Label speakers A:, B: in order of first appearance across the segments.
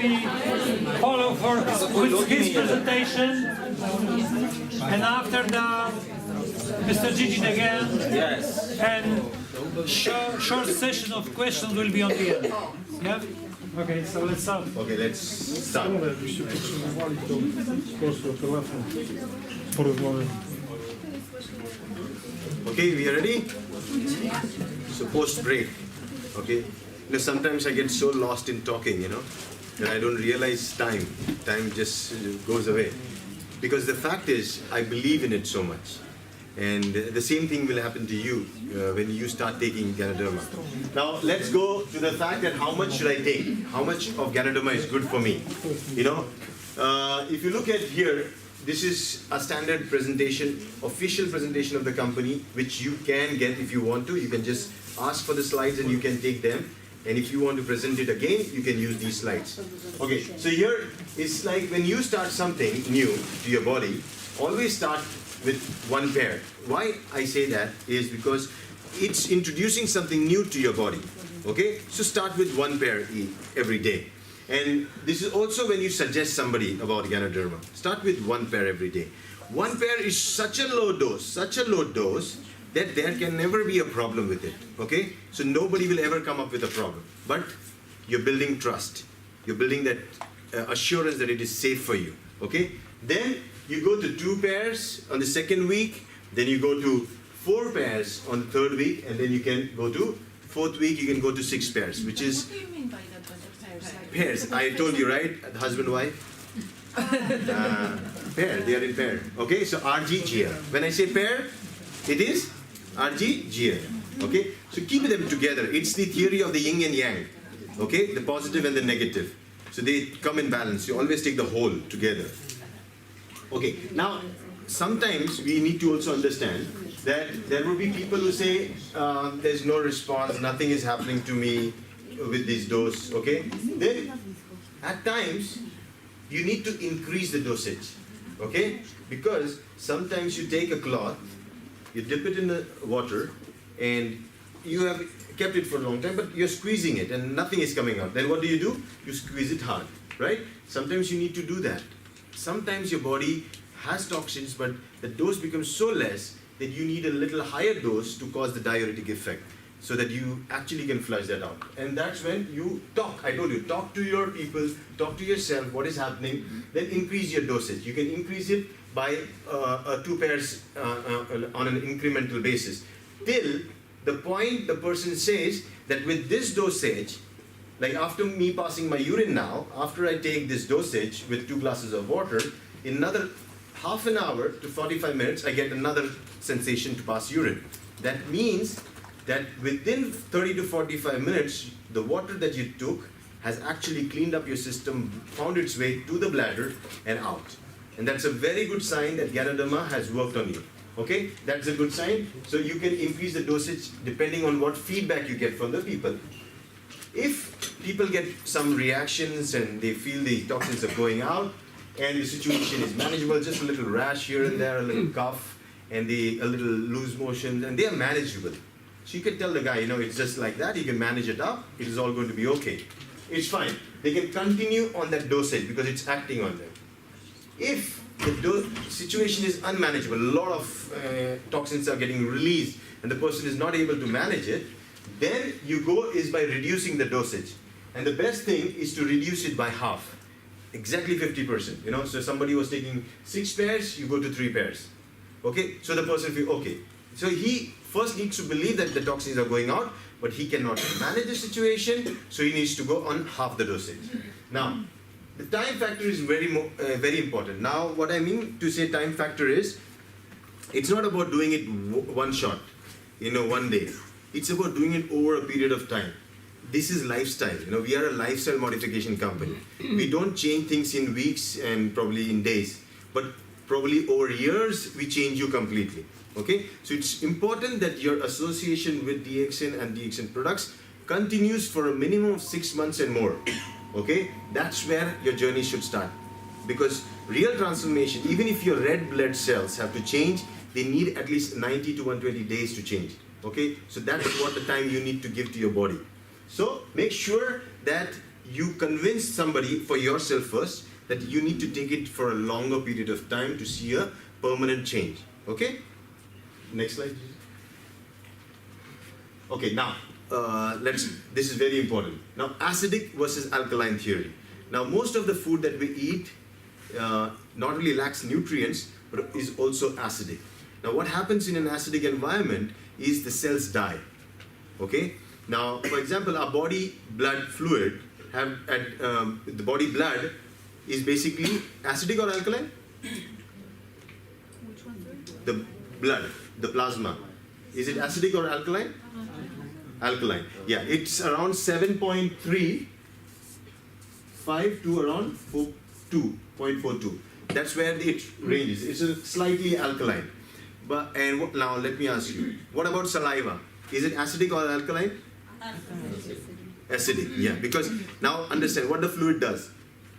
A: maybe follow with his presentation, and after that, Mr. Gigin again.
B: Yes.
A: And short session of questions will be on the end. Yeah? Okay, so let's start.
C: Okay, let's start. Okay, we are ready? So post break. Okay. Now sometimes I get so lost in talking, that I don't realize time. Time just goes away. Because the fact is, I believe in it so much. And the same thing will happen to you when you start taking Ganoderma. Now let's go to the fact that how much should I take? How much of Ganoderma is good for me? If you look at here, this is a standard presentation, official presentation of the company, which you can get if you want to. You can just ask for the slides and you can take them. And if you want to present it again, you can use these slides. Okay, so here it's like when you start something new to your body, always start with one pair. Why I say that is because it's introducing something new to your body. Okay, so start with one pair every day. And this is also when you suggest somebody about Ganoderma. Start with one pair every day. One pair is such a low dose, that there can never be a problem with it. Okay, so nobody will ever come up with a problem. But you're building trust. You're building that assurance that it is safe for you. Okay, then you go to 2 pairs on the 2nd week, then you go to 4 pairs on the 3rd week, and then you can go to 4th week, you can go to 6 pairs, which is...
D: What do you mean by that, pairs?
C: Pairs, I told you, right? Husband, wife? Pair, they are in pair. Okay, so RG, GL. When I say pair, it is RG, GL. Okay, so keep them together. It's the theory of the yin and yang. Okay, the positive and the negative. So they come in balance. You always take the whole together. Okay, now sometimes we need to also understand that there will be people who say there's no response, nothing is happening to me with this dose, okay? Then at times you need to increase the dosage, okay? Because sometimes you take a cloth, you dip it in the water, and you have kept it for a long time, but you're squeezing it and nothing is coming out. Then what do? You squeeze it hard, right? Sometimes you need to do that. Sometimes your body has toxins, but the dose becomes so less that you need a little higher dose to cause the diuretic effect, so that you actually can flush that out. And that's when you talk. I told you, talk to your people, talk to yourself, what is happening, then increase your dosage. You can increase it by 2 pairs on an incremental basis, till the point the person says that with this dosage, like after me passing my urine now, after I take this dosage with 2 glasses of water, in another half an hour to 45 minutes, I get another sensation to pass urine. That means that within 30 to 45 minutes, the water that you took has actually cleaned up your system, found its way to the bladder and out. And that's a very good sign that Ganoderma has worked on you. Okay, that's a good sign. So you can increase the dosage depending on what feedback you get from the people. If people get some reactions and they feel the toxins are going out and the situation is manageable, just a little rash here and there, a little cough, and a little loose motion, and they are manageable. So you can tell the guy, it's just like that, you can manage it up, it is all going to be okay. It's fine. They can continue on that dosage because it's acting on them. If the situation is unmanageable, a lot of toxins are getting released and the person is not able to manage it, then you go is by reducing the dosage. And the best thing is to reduce it by half, exactly 50%. So somebody was taking 6 pairs, you go to 3 pairs. Okay, so the person feels okay. So he first needs to believe that the toxins are going out, but he cannot manage the situation, so he needs to go on half the dosage. Now, the time factor is very important. Now, what I mean to say time factor is, it's not about doing it one shot, one day. It's about doing it over a period of time. This is lifestyle. We are a lifestyle modification company. We don't change things in weeks and probably in days, but probably over years, we change you completely. Okay? So it's important that your association with DXN and DXN products continues for a minimum of 6 months and more. Okay? That's where your journey should start. Because real transformation, even if your red blood cells have to change, they need at least 90 to 120 days to change. Okay? So that is what the time you need to give to your body. So make sure that you convince somebody for yourself first that you need to take it for a longer period of time to see a permanent change. Okay? Next slide, please. Okay, now this is very important. Now, acidic versus alkaline theory. Now, most of the food that we eat not only lacks nutrients, but is also acidic. Now, what happens in an acidic environment is the cells die. Okay? Now, for example, our body blood fluid, the body blood is basically acidic or alkaline?
D: Which one?
C: The blood, the plasma. Is it acidic or alkaline? Alkaline. Yeah, it's around 7.35 to around 2.42. That's where it ranges. It's a slightly alkaline. Now let me ask you, what about saliva? Is it acidic or alkaline? Acidic, yeah. Because now understand what the fluid does.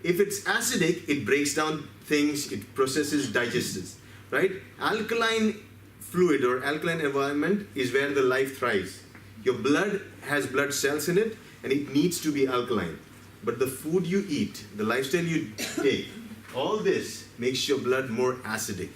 C: If it's acidic, it breaks down things, it processes, digests, right? Alkaline fluid or alkaline environment is where the life thrives. Your blood has blood cells in it, and it needs to be alkaline. But the food you eat, the lifestyle you take, all this makes your blood more acidic.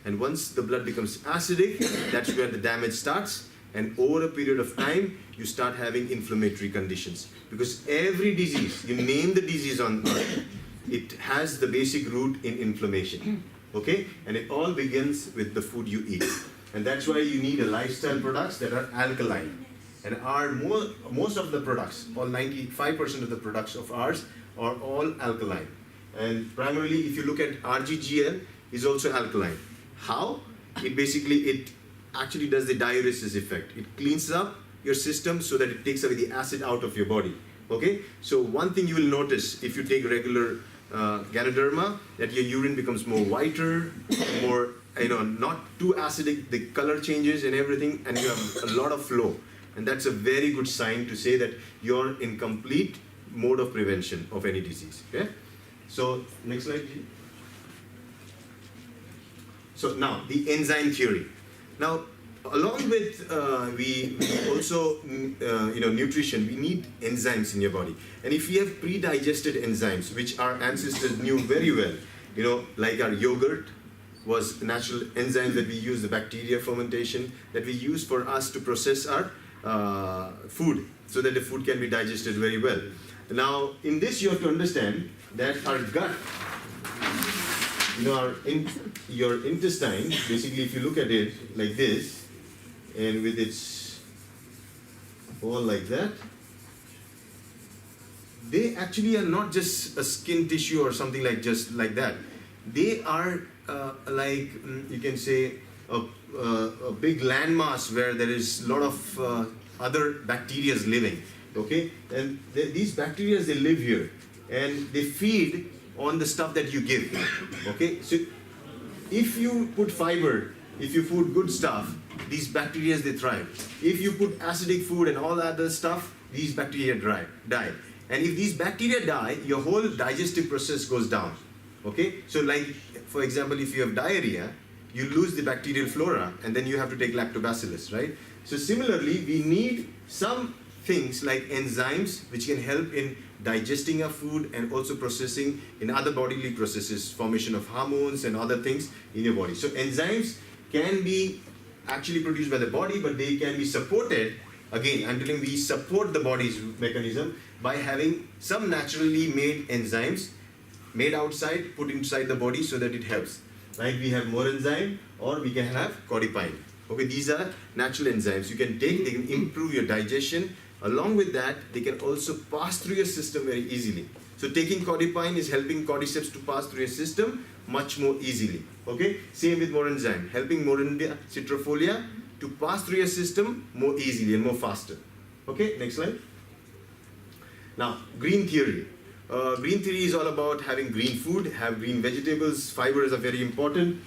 C: And once the blood becomes acidic, that's where the damage starts. And over a period of time, you start having inflammatory conditions. Because every disease, you name the disease on earth, it has the basic root in inflammation. Okay? And it all begins with the food you eat. And that's why you need a lifestyle products that are alkaline. And most of the products, all 95% of the products of ours are all alkaline. And primarily, if you look at RGGL, is also alkaline. How? It actually does the diuresis effect. It cleans up your system so that it takes away the acid out of your body. Okay? So one thing you will notice if you take regular Ganoderma, that your urine becomes more whiter, more, not too acidic, the color changes and everything, and you have a lot of flow. And that's a very good sign to say that you're in complete mode of prevention of any disease. Okay? So, next slide, please. So now, the enzyme theory. Now, along with we also, nutrition, we need enzymes in your body. And if we have pre-digested enzymes, which our ancestors knew very well, like our yogurt was natural enzymes that we use, the bacteria fermentation, that we use for us to process our food, so that the food can be digested very well. Now, in this you have to understand that our gut, your intestine, basically if you look at it like this, and with its all like that, they actually are not just a skin tissue or something like just like that. They are like, you can say, a big landmass where there is a lot of other bacteria living, okay? And these bacteria, they live here, and they feed on the stuff that you give, okay? So if you put fiber, if you put good stuff, these bacteria, they thrive. If you put acidic food and all that other stuff, these bacteria die. And if these bacteria die, your whole digestive process goes down, okay? So like, for example, if you have diarrhea, you lose the bacterial flora, and then you have to take lactobacillus, right? So similarly, we need some things like enzymes, which can help in digesting our food and also processing in other bodily processes, formation of hormones and other things in your body. So enzymes can be actually produced by the body, but they can be supported. Again, I'm telling we support the body's mechanism by having some naturally made enzymes made outside, put inside the body so that it helps. Like we have more enzyme, or we can have codipine. Okay, these are natural enzymes you can take, they can improve your digestion. Along with that, they can also pass through your system very easily. So taking codipine is helping cordyceps to pass through your system much more easily. Okay, same with more enzyme, helping Morinda citrifolia to pass through your system more easily and more faster. Okay, next slide. Now, green theory. Green theory is all about having green food, have green vegetables, fibers are very important.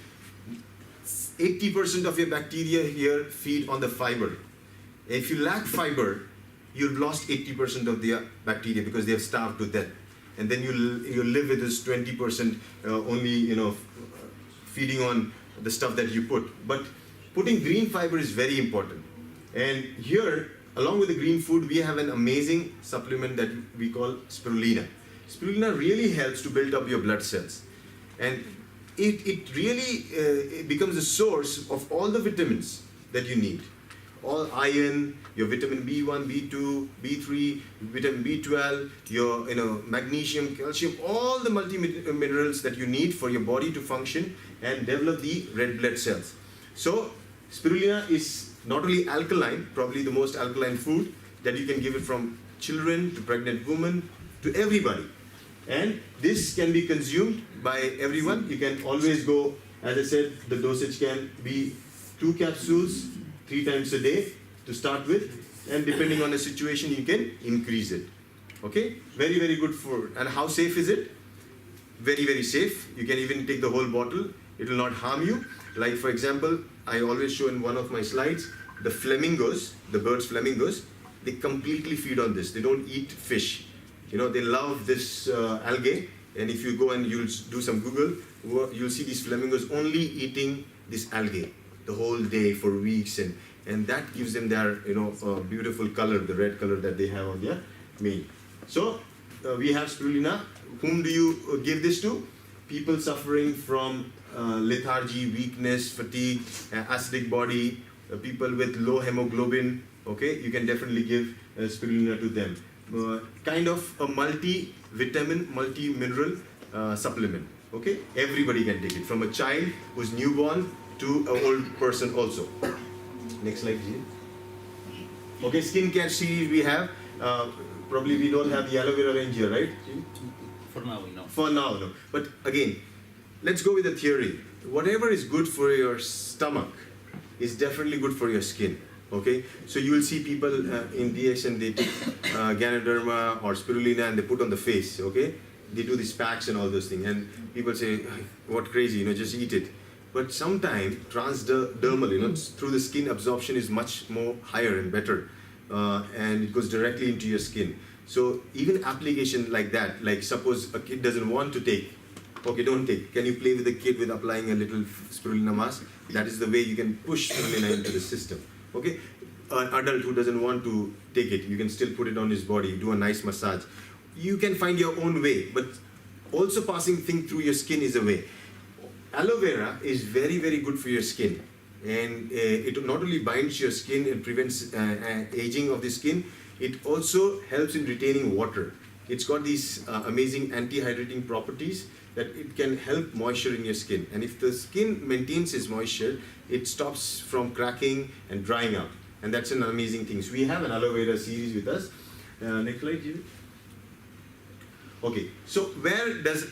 C: 80% of your bacteria here feed on the fiber. If you lack fiber, you've lost 80% of the bacteria because they have starved to death. And then you live with this 20% only, feeding on the stuff that you put. But putting green fiber is very important. And here, along with the green food, we have an amazing supplement that we call spirulina. Spirulina really helps to build up your blood cells. And it really it becomes a source of all the vitamins that you need. All iron, your vitamin B1, B2, B3, vitamin B12, your magnesium, calcium, all the multi-minerals that you need for your body to function and develop the red blood cells. So spirulina is not only alkaline, probably the most alkaline food that you can give it from children to pregnant women to everybody. And this can be consumed by everyone. You can always go, as I said, the dosage can be 2 capsules 3 times a day to start with, and depending on the situation you can increase it. Okay, very, very good food. And how safe is it? Very, very safe. You can even take the whole bottle. It will not harm you. Like for example, I always show in one of my slides, the flamingos, the birds flamingos, they completely feed on this. They don't eat fish. They love this algae, and if you go and you'll do some Google, you'll see these flamingos only eating this algae the whole day for weeks, and that gives them their beautiful color, the red color that they have on their mane. So we have spirulina. Whom do you give this to? People suffering from lethargy, weakness, fatigue, acidic body, people with low hemoglobin. Okay, you can definitely give spirulina to them. Kind of a multi-vitamin, multi-mineral supplement. Okay, everybody can take it, from a child who's newborn to an old person also. Next slide, please. Okay, skincare series we have. Probably we don't have the aloe vera range here, right?
B: For now, no.
C: For now, no. But again, let's go with the theory. Whatever is good for your stomach is definitely good for your skin. Okay, so you will see people in DXN, they take Ganoderma or spirulina and they put on the face. Okay, they do these packs and all those things, and people say, "What crazy? Just eat it." But sometimes transdermal, through the skin, absorption is much more higher and better, and it goes directly into your skin. So even application like that, like suppose a kid doesn't want to take, okay, don't take. Can you play with the kid with applying a little spirulina mask? That is the way you can push spirulina into the system. Okay, an adult who doesn't want to take it, you can still put it on his body, do a nice massage. You can find your own way, but also passing thing through your skin is a way. Aloe vera is very, very good for your skin, and it not only binds your skin and prevents aging of the skin, it also helps in retaining water. It's got these amazing anti-hydrating properties that it can help moisture in your skin, and if the skin maintains its moisture, it stops from cracking and drying out, and that's an amazing thing. So we have an aloe vera series with us. Next slide, Jimmy. Okay, so where does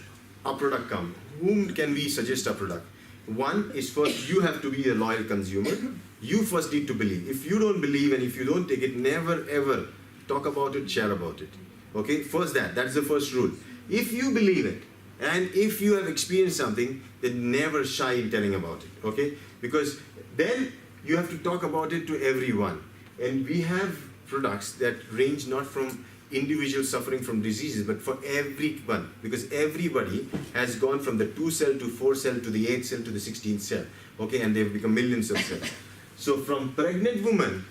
C: our product come? Whom can we suggest our product? One is, first, you have to be a loyal consumer. You first need to believe. If you don't believe and if you don't take it, never ever talk about it, share about it. Okay, first that's the first rule. If you believe it, and if you have experienced something, then never shy in telling about it, okay? Because then you have to talk about it to everyone. And we have products that range not from individuals suffering from diseases, but for everyone, because everybody has gone from the 2 cell to 4 cell to the 8 cell to the 16th cell, okay? And they've become millions of cells. So from pregnant woman,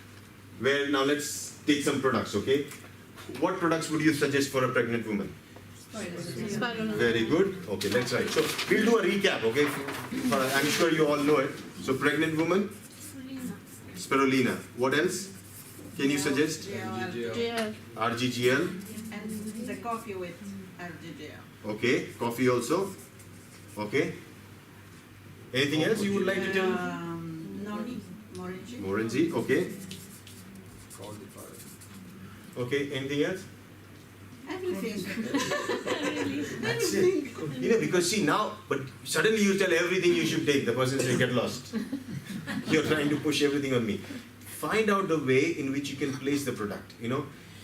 C: now let's take some products, okay? What products would you suggest for a pregnant woman? Very good. Okay, let's try. So we'll do a recap, okay? I'm sure you all know it. So pregnant woman, spirulina. What else? Can you suggest? RGGL.
D: And the coffee with RGGL.
C: Okay, coffee also. Okay. Anything else you would like to tell?
D: Noni, Morinji.
C: Morinji, okay. Okay, anything else?
D: Anything.
C: That's it. Because see now, but suddenly you tell everything you should take, the person says, get lost. You're trying to push everything on me. Find out the way in which you can place the product.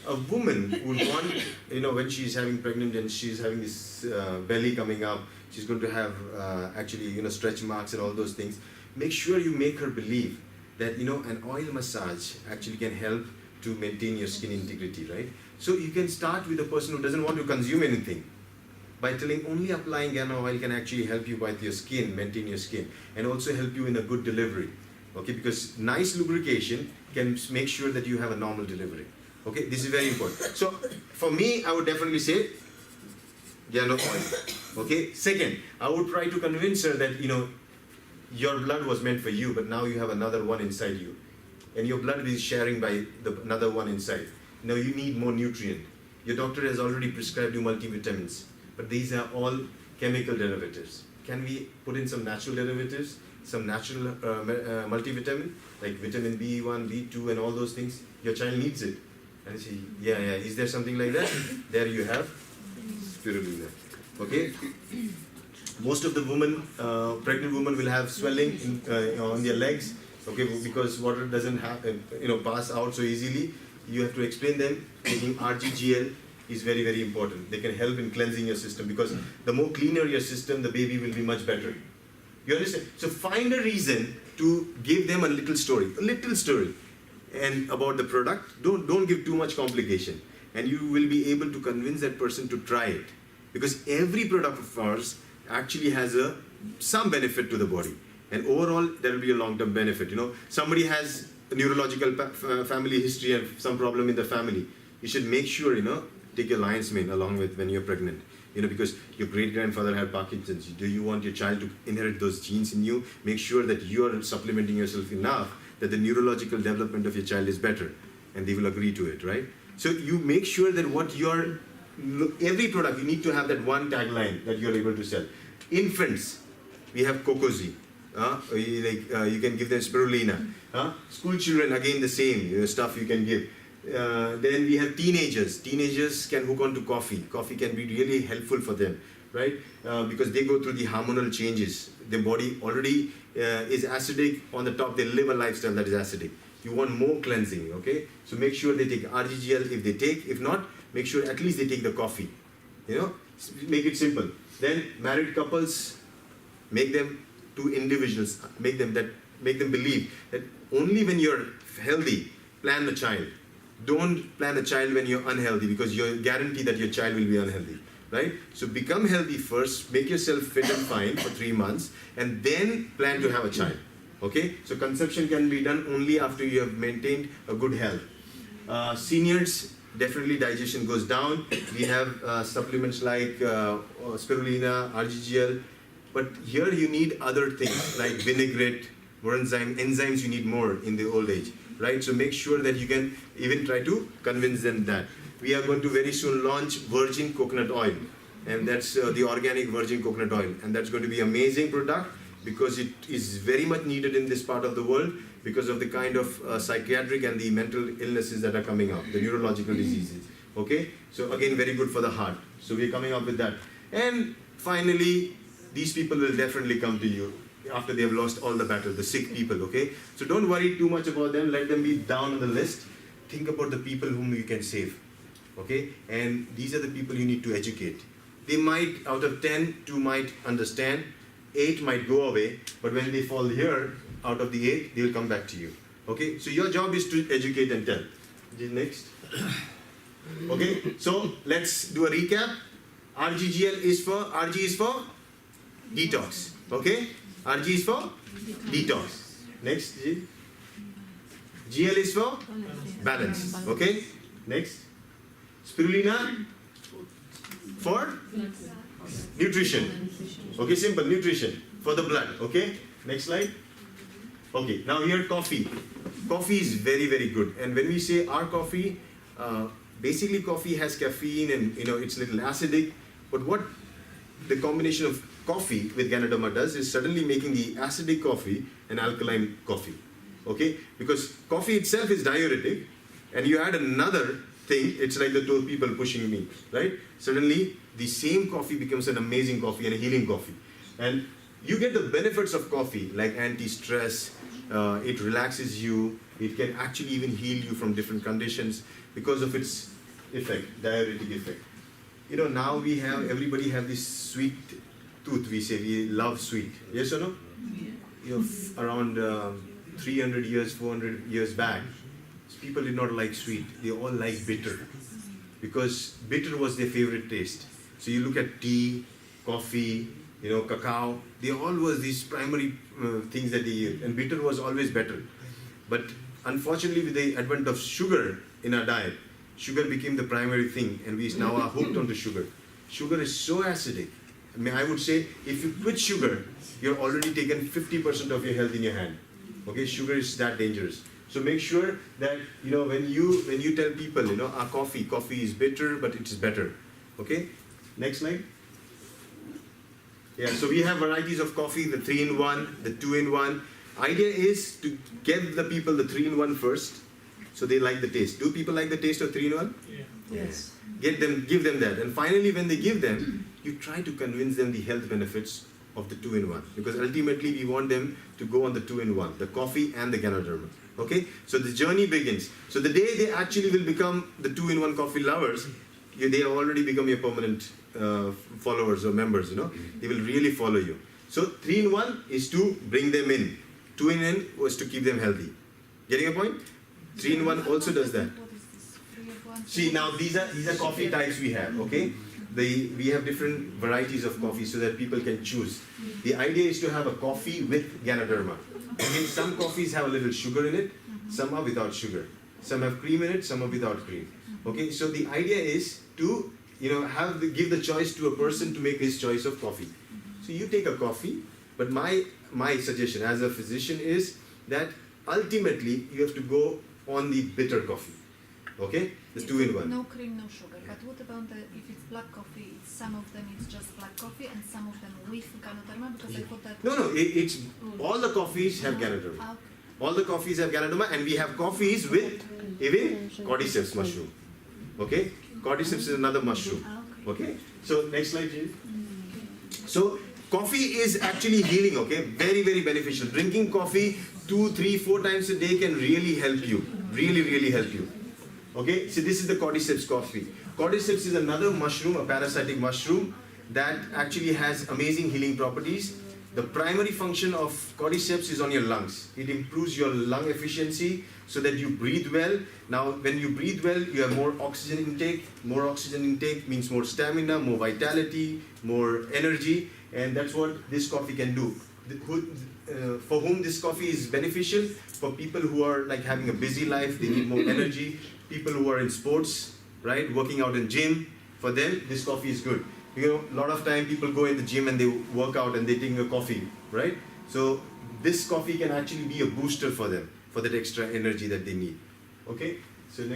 C: A woman would want, when she's having pregnant and she's having this belly coming up, she's going to have actually, stretch marks and all those things. Make sure you make her believe that, an oil massage actually can help to maintain your skin integrity, right? So you can start with a person who doesn't want to consume anything by telling only applying Gano oil can actually help you with your skin, maintain your skin, and also help you in a good delivery. Okay, because nice lubrication can make sure that you have a normal delivery. Okay, this is very important. So for me, I would definitely say yellow oil. Okay, second, I would try to convince her that, you know, your blood was meant for you, but now you have another one inside you. And your blood is sharing by another one inside. Now you need more nutrient. Your doctor has already prescribed you multivitamins, but these are all chemical derivatives. Can we put in some natural derivatives, some natural multivitamin, like vitamin B1, B2 and all those things? Your child needs it. And I say, yeah, is there something like that? There you have spirulina. Okay? Most of the pregnant women will have swelling on their legs, okay, because water doesn't have, pass out so easily. You have to explain them. Taking RGGL is very, very important. They can help in cleansing your system, because the more cleaner your system, the baby will be much better. You understand? So find a reason to give them a little story, and about the product. Don't give too much complication, and you will be able to convince that person to try it, because every product of ours actually has some benefit to the body, and overall there will be a long-term benefit. You know, somebody has a neurological family history and some problem in the family. You should make sure, take your lion's mane along with when you're pregnant. Because your great-grandfather had Parkinson's. Do you want your child to inherit those genes in you? Make sure that you are supplementing yourself enough that the neurological development of your child is better, and they will agree to it, right? So you make sure that every product, you need to have that one tagline that you're able to sell. Infants, we have Cocozi. You can give them spirulina. School children, again the same stuff you can give. Then we have teenagers. Teenagers can hook on to coffee. Coffee can be really helpful for them, right? Because they go through the hormonal changes. Their body already is acidic on the top. They live a lifestyle that is acidic. You want more cleansing, okay? So make sure they take RGGL if they take. If not, make sure at least they take the coffee. Make it simple. Then married couples, make them two individuals. Make them believe that only when you're healthy, plan a child. Don't plan a child when you're unhealthy, because you're guaranteed that your child will be unhealthy, right? So become healthy first, make yourself fit and fine for 3 months, and then plan to have a child, okay? So conception can be done only after you have maintained a good health. Seniors, definitely digestion goes down. We have supplements like spirulina, RGGL, but here you need other things like vinaigrette, more enzymes you need more in the old age. Right, so make sure that you can even try to convince them that. We are going to very soon launch virgin coconut oil, and that's the organic virgin coconut oil, and that's going to be an amazing product, because it is very much needed in this part of the world because of the kind of psychiatric and the mental illnesses that are coming up, the neurological diseases. Okay, so again, very good for the heart. So we're coming up with that. And finally, these people will definitely come to you after they have lost all the battle, the sick people, okay? So don't worry too much about them, let them be down on the list. Think about the people whom you can save, okay? And these are the people you need to educate. They might, out of 10, 2 might understand, 8 might go away, but when they fall here, out of the 8, they will come back to you, okay? So your job is to educate and tell. Next. Okay, so let's do a recap. RG is for detox, okay? RG is for detox. Next, G. GL is for balance. Okay? Next. Spirulina for nutrition. Okay, simple, nutrition for the blood. Okay? Next slide. Okay, now here coffee. Coffee is very, very good. And when we say our coffee, basically coffee has caffeine and it's a little acidic. But what the combination of coffee with Ganoderma does is suddenly making the acidic coffee an alkaline coffee, okay? Because coffee itself is diuretic, and you add another thing, it's like the two people pushing me, right? Suddenly, the same coffee becomes an amazing coffee and a healing coffee. And you get the benefits of coffee, like anti-stress, it relaxes you, it can actually even heal you from different conditions because of its effect, diuretic effect. Now everybody have this sweet tooth, we say, we love sweet. Yes or no? Around 300 years, 400 years back, people did not like sweet. They all liked bitter, because bitter was their favorite taste. So you look at tea, coffee, cacao. They all was these primary things that they use, and bitter was always better. But unfortunately, with the advent of sugar in our diet, sugar became the primary thing, and we now are hooked onto sugar. Sugar is so acidic. I mean, I would say if you quit sugar, you're already taken 50% of your health in your hand. Okay, sugar is that dangerous. So make sure that when you tell people our coffee is bitter, but it is better. Okay, next slide. Yeah, so we have varieties of coffee, the 3-in-1, the 2-in-1. Idea is to get the people the 3-in-1 first, so they like the taste. Do people like the taste of 3-in-1?
A: Yeah.
C: Yes. Give them that, and finally, when they give them, you try to convince them the health benefits of the 2-in-1, because ultimately we want them to go on the 2-in-1, the coffee and the Ganoderma. Okay, so the journey begins. So the day they actually will become the 2-in-1 coffee lovers, they have already become your permanent followers or members. They will really follow you. So 3-in-1 is to bring them in. 2-in-1 was to keep them healthy. Getting a point? 3-in-1 also does that. See, now these are coffee types we have. Okay, we have different varieties of coffee so that people can choose. The idea is to have a coffee with Ganoderma. Okay, some coffees have a little sugar in it, some are without sugar. Some have cream in it, some are without cream. Okay, so the idea is to give the choice to a person to make his choice of coffee. So you take a coffee, but my suggestion as a physician is that ultimately you have to go on the bitter coffee. Okay, the 2-in-1.
E: No cream, no sugar. But what about if it's black coffee? Some of them it's just black coffee, and some of them with Ganoderma, because I thought that.
C: No, it's all the coffees have Ganoderma.
E: Okay.
C: All the coffees have Ganoderma, and we have coffees with even cordyceps mushroom. Okay, cordyceps is another mushroom. Okay, so next slide, please. So coffee is actually healing. Okay, very, very beneficial. Drinking coffee 2, 3, 4 times a day can really help you. Really, really help you. Okay, so this is the cordyceps coffee. Cordyceps is another mushroom, a parasitic mushroom that actually has amazing healing properties. The primary function of cordyceps is on your lungs. It improves your lung efficiency so that you breathe well. Now, when you breathe well, you have more oxygen intake. More oxygen intake means more stamina, more vitality, more energy, and that's what this coffee can do. For whom this coffee is beneficial? For people who are like having a busy life, they need more energy. People who are in sports, right, working out in gym, for them this coffee is good. A lot of time people go in the gym and they work out and they take a coffee, right? So this coffee can actually be a booster for them, for that extra energy that they need. Okay, so next.